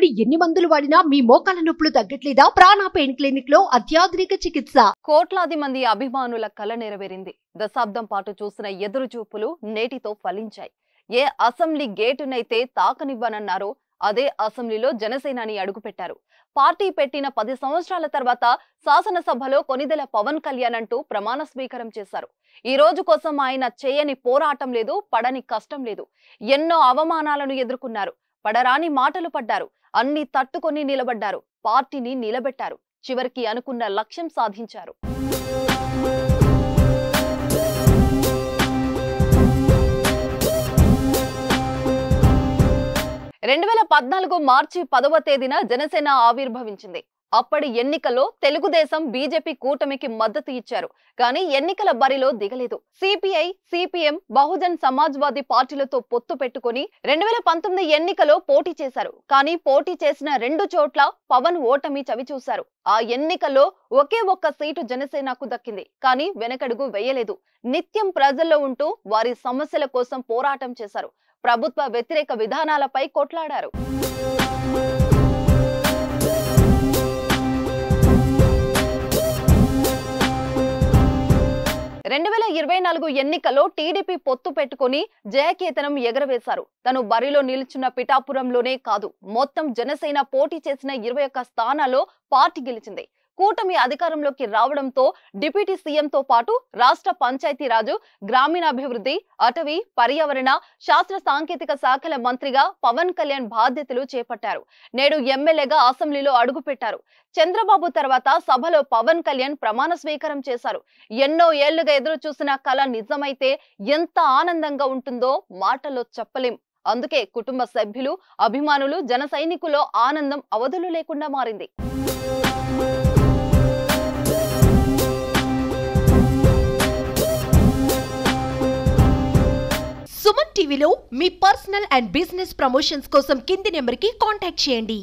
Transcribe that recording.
Already ఎన్ని మందులు వాడినా మీ మోకాల నొప్పులు తగ్గట్లేదా? ప్రాణ పెయిన్ క్లినిక్ లో అత్యాధునిక చికిత్స. కోట్లాది మంది అభిమానుల కల నెరవేరింది. దశాబ్దం పాటు చూసిన ఎదురు చూపులు నేటితో ఫలించాయి. ఏ అసెంబ్లీ గేటునైతే తాకనివ్వనన్నారో అదే అసెంబ్లీలో జనసేనాని అడుగుపెట్టారు. పార్టీ పెట్టిన 10 సంవత్సరాల తర్వాత శాసనసభలో కొనిదెల పవన్ కళ్యాణ్ అంటూ ప్రమాణ స్వీకారం చేశారు. ఈ రోజు కోసం ఆయన చేయని పోరాటం లేదు, పడని కష్టం లేదు. ఎన్నో అవమానాలను ఎదుర్కొన్నారు. పడరాని మాటలు పడ్డారు. అన్ని తట్టుకొని నిలబడ్డారు. పార్టీని నిలబెట్టారు. చివరికి అనుకున్న లక్ష్యం సాధించారు. 2014 మార్చి 10వ తేదీన జనసేన ఆవిర్భవించింది. అప్పటి ఎన్నికల్లో తెలుగుదేశం, బీజేపీ కూటమికి మద్దతు ఇచ్చారు. కానీ ఎన్నికల బరిలో దిగలేదు. సిపిఐ, సిపిఎం, బహుజన్ సమాజ్వాదీ పార్టీలతో పొత్తు పెట్టుకుని 2019 ఎన్నికలో పోటీ చేశారు. కానీ పోటీ చేసిన 2 చోట్ల పవన్ ఓటమి చవిచూశారు. ఆ ఎన్నికల్లో ఒకే ఒక్క సీటు జనసేనకు దక్కింది. కానీ వెనకడుగు వేయలేదు. నిత్యం ప్రజల్లో ఉంటూ వారి సమస్యల కోసం పోరాటం చేశారు. ప్రభుత్వ వ్యతిరేక విధానాలపై కొట్లాడారు. 2024 ఎన్నికల్లో టీడీపీ పొత్తు పెట్టుకుని జయకేతనం ఎగరవేశారు. తను బరిలో నిలుచున్న పిఠాపురంలోనే కాదు, మొత్తం జనసేన పోటీ చేసిన 21 స్థానాల్లో పార్టీ గెలిచింది. కూటమి అధికారంలోకి రావడంతో డిప్యూటీ సీఎంతో పాటు రాష్ట్ర పంచాయతీరాజు, గ్రామీణాభివృద్ధి, అటవీ, పర్యావరణ, శాస్త్ర సాంకేతిక శాఖల మంత్రిగా పవన్ కళ్యాణ్ బాధ్యతలు చేపట్టారు. నేడు ఎమ్మెల్యేగా అసెంబ్లీలో అడుగుపెట్టారు. చంద్రబాబు తర్వాత సభలో పవన్ కళ్యాణ్ ప్రమాణ స్వీకారం చేశారు. ఎన్నో ఏళ్లుగా ఎదురు చూసిన కల నిజమైతే ఎంత ఆనందంగా ఉంటుందో మాటల్లో చెప్పలేం. అందుకే కుటుంబ సభ్యులు, అభిమానులు, జన సైనికుల్లో ఆనందం అవధులు లేకుండా మారింది. సుమన్ టీవీలో మీ పర్సనల్ అండ్ బిజినెస్ ప్రమోషన్స్ కోసం కింది నెంబర్కి కాంటాక్ట్ చేయండి.